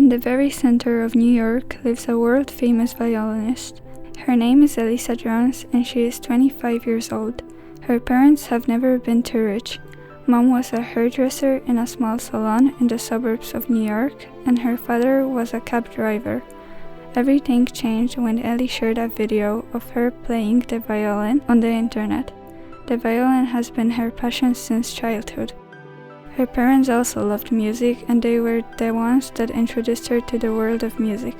In the very center of New York lives a world-famous violinist. Her name is Ellie Jones and she is 25 years old. Her parents have never been too rich. Mom was a hairdresser in a small salon in the suburbs of New York, and her father was a cab driver. Everything changed when Ellie shared a video of her playing the violin on the internet. The violin has been her passion since childhood. Her parents also loved music, and they were the ones that introduced her to the world of music.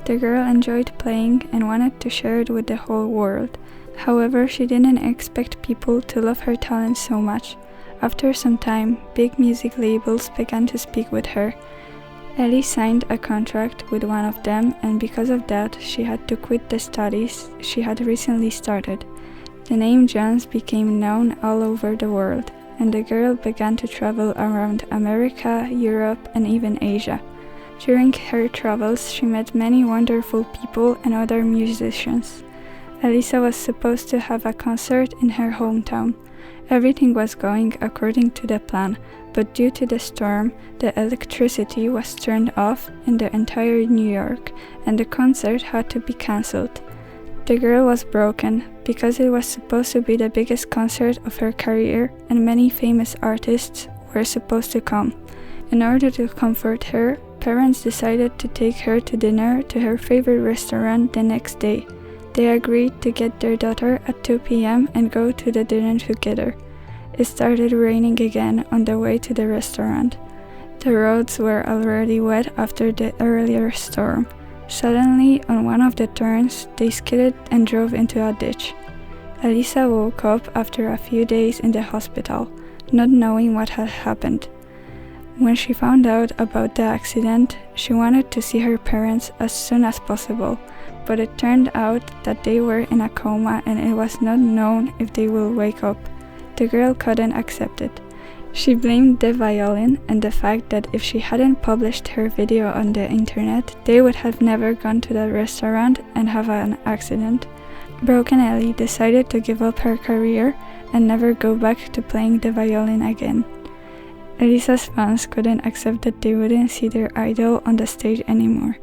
The girl enjoyed playing and wanted to share it with the whole world. However, she didn't expect people to love her talent so much. After some time, big music labels began to speak with her. Ellie signed a contract with one of them, and because of that, she had to quit the studies she had recently started. The name Jones became known all over the world, and the girl began to travel around America, Europe, and even Asia. During her travels, she met many wonderful people and other musicians. Elisa was supposed to have a concert in her hometown. Everything was going according to the plan, but due to the storm, the electricity was turned off in the entire New York, and the concert had to be cancelled. The girl was broken, because it was supposed to be the biggest concert of her career, and many famous artists were supposed to come. In order to comfort her, parents decided to take her to dinner to her favorite restaurant the next day. They agreed to get their daughter at 2 p.m. and go to the dinner together. It started raining again on the way to the restaurant. The roads were already wet after the earlier storm. Suddenly, on one of the turns, they skidded and drove into a ditch. Elisa woke up after a few days in the hospital, not knowing what had happened. When she found out about the accident, she wanted to see her parents as soon as possible, but it turned out that they were in a coma and it was not known if they will wake up. The girl couldn't accept it. She blamed the violin and the fact that if she hadn't published her video on the internet, they would have never gone to the restaurant and have an accident. Broken Ellie decided to give up her career and never go back to playing the violin again. Elisa's fans couldn't accept that they wouldn't see their idol on the stage anymore.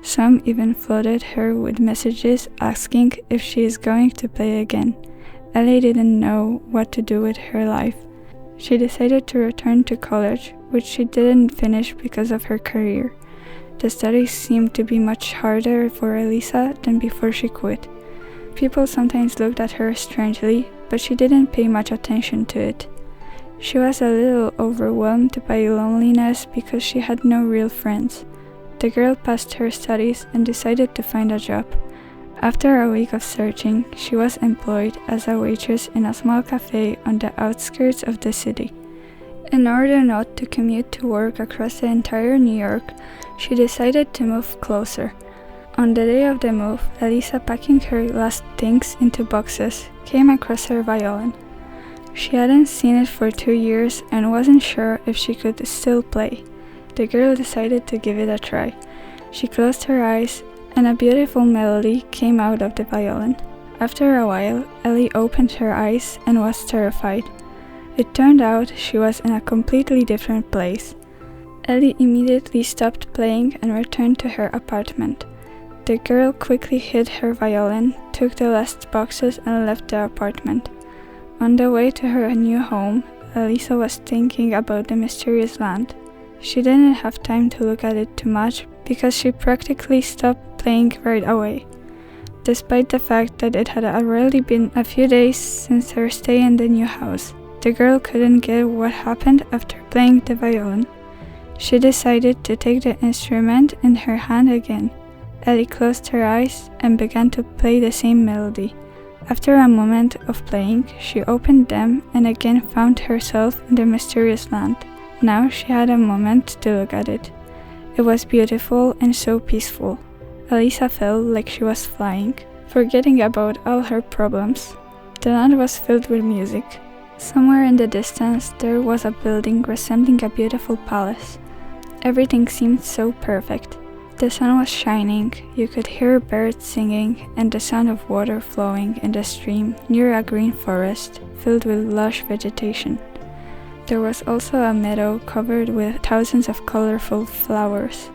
Some even flooded her with messages asking if she is going to play again. Ellie didn't know what to do with her life. She decided to return to college, which she didn't finish because of her career. The studies seemed to be much harder for Elisa than before she quit. People sometimes looked at her strangely, but she didn't pay much attention to it. She was a little overwhelmed by loneliness because she had no real friends. The girl passed her studies and decided to find a job. After a week of searching, she was employed as a waitress in a small cafe on the outskirts of the city. In order not to commute to work across the entire New York, she decided to move closer. On the day of the move, Elisa, packing her last things into boxes, came across her violin. She hadn't seen it for 2 years and wasn't sure if she could still play. The girl decided to give it a try. She closed her eyes, and a beautiful melody came out of the violin. After a while, Ellie opened her eyes and was terrified. It turned out she was in a completely different place. Ellie immediately stopped playing and returned to her apartment. The girl quickly hid her violin, took the last boxes and left the apartment. On the way to her new home, Elisa was thinking about the mysterious land. She didn't have time to look at it too much because she practically stopped playing right away. Despite the fact that it had already been a few days since her stay in the new house, the girl couldn't get what happened after playing the violin. She decided to take the instrument in her hand again. Ellie closed her eyes and began to play the same melody. After a moment of playing, she opened them and again found herself in the mysterious land. Now she had a moment to look at it. It was beautiful and so peaceful. Elisa felt like she was flying, forgetting about all her problems. The land was filled with music. Somewhere in the distance there was a building resembling a beautiful palace. Everything seemed so perfect. The sun was shining, you could hear birds singing and the sound of water flowing in the stream near a green forest filled with lush vegetation. There was also a meadow covered with thousands of colorful flowers.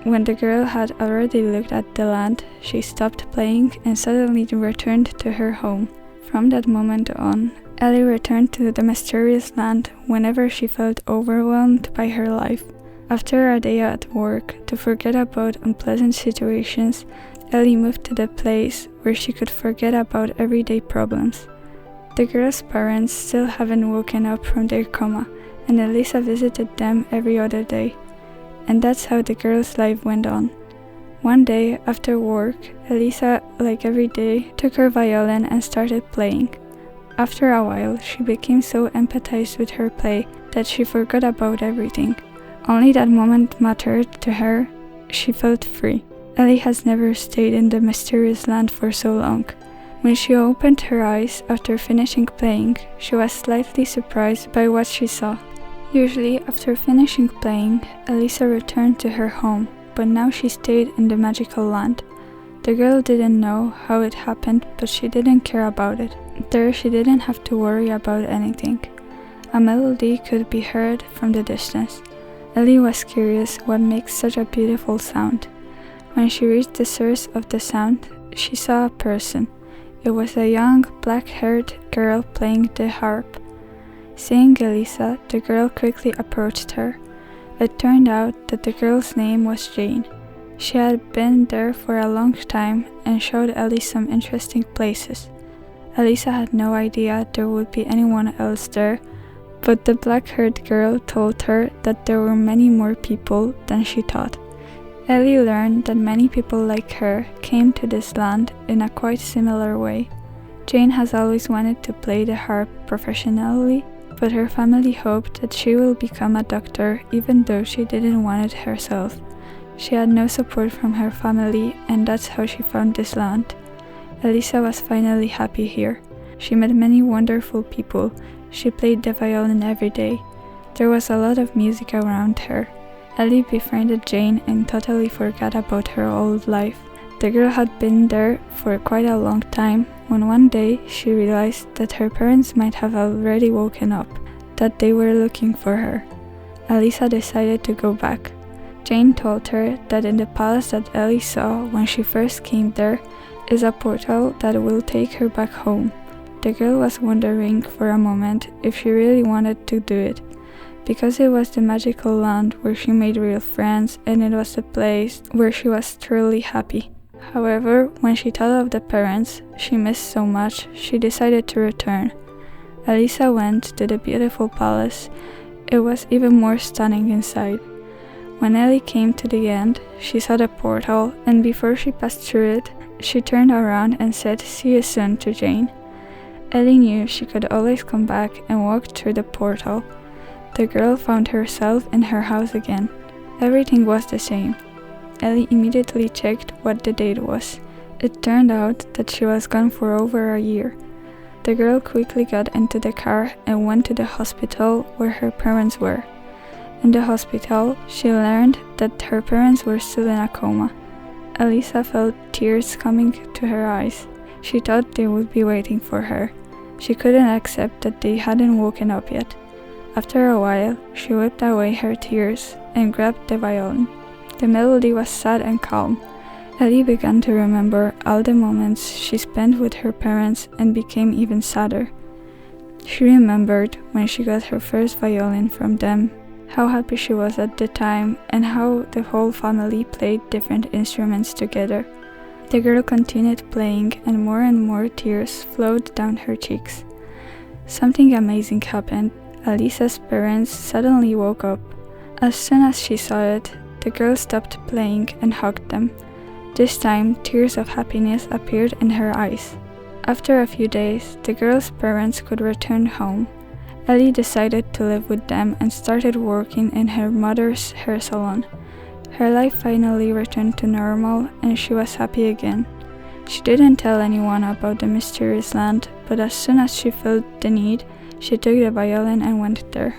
When the girl had already looked at the land, she stopped playing and suddenly returned to her home. From that moment on, Ellie returned to the mysterious land whenever she felt overwhelmed by her life. After a day at work, to forget about unpleasant situations, Ellie moved to the place where she could forget about everyday problems. The girl's parents still haven't woken up from their coma, and Elisa visited them every other day. And that's how the girl's life went on. One day, after work, Elisa, like every day, took her violin and started playing. After a while, she became so empathized with her play that she forgot about everything. Only that moment mattered to her. She felt free. Ellie has never stayed in the mysterious land for so long. When she opened her eyes after finishing playing, she was slightly surprised by what she saw. Usually, after finishing playing, Elisa returned to her home, but now she stayed in the magical land. The girl didn't know how it happened, but she didn't care about it. There, she didn't have to worry about anything. A melody could be heard from the distance. Ellie was curious what makes such a beautiful sound. When she reached the source of the sound, she saw a person. It was a young, black-haired girl playing the harp. Seeing Elisa, the girl quickly approached her. It turned out that the girl's name was Jane. She had been there for a long time and showed Ellie some interesting places. Elisa had no idea there would be anyone else there, but the black-haired girl told her that there were many more people than she thought. Ellie learned that many people like her came to this land in a quite similar way. Jane has always wanted to play the harp professionally, but her family hoped that she will become a doctor even though she didn't want it herself. She had no support from her family, and that's how she found this land. Elisa was finally happy here. She met many wonderful people. She played the violin every day. There was a lot of music around her. Ellie befriended Jane and totally forgot about her old life. The girl had been there for quite a long time when one day she realized that her parents might have already woken up, that they were looking for her. Elisa decided to go back. Jane told her that in the palace that Ellie saw when she first came there is a portal that will take her back home. The girl was wondering for a moment if she really wanted to do it, because it was the magical land where she made real friends and it was the place where she was truly happy. However, when she thought of the parents she missed so much, she decided to return. Elisa went to the beautiful palace. It was even more stunning inside. When Ellie came to the end, she saw the portal, and before she passed through it, she turned around and said, "See you soon," to Jane. Ellie knew she could always come back and walk through the portal. The girl found herself in her house again. Everything was the same. Ellie immediately checked what the date was. It turned out that she was gone for over a year. The girl quickly got into the car and went to the hospital where her parents were. In the hospital, she learned that her parents were still in a coma. Elisa felt tears coming to her eyes. She thought they would be waiting for her. She couldn't accept that they hadn't woken up yet. After a while, she wiped away her tears and grabbed the violin. The melody was sad and calm. Ellie began to remember all the moments she spent with her parents and became even sadder. She remembered when she got her first violin from them, how happy she was at the time, and how the whole family played different instruments together. The girl continued playing, and more tears flowed down her cheeks. Something amazing happened. Elisa's parents suddenly woke up. As soon as she saw it, the girl stopped playing and hugged them. This time, tears of happiness appeared in her eyes. After a few days, the girl's parents could return home. Ellie decided to live with them and started working in her mother's hair salon. Her life finally returned to normal and she was happy again. She didn't tell anyone about the mysterious land, but as soon as she felt the need, she took the violin and went there.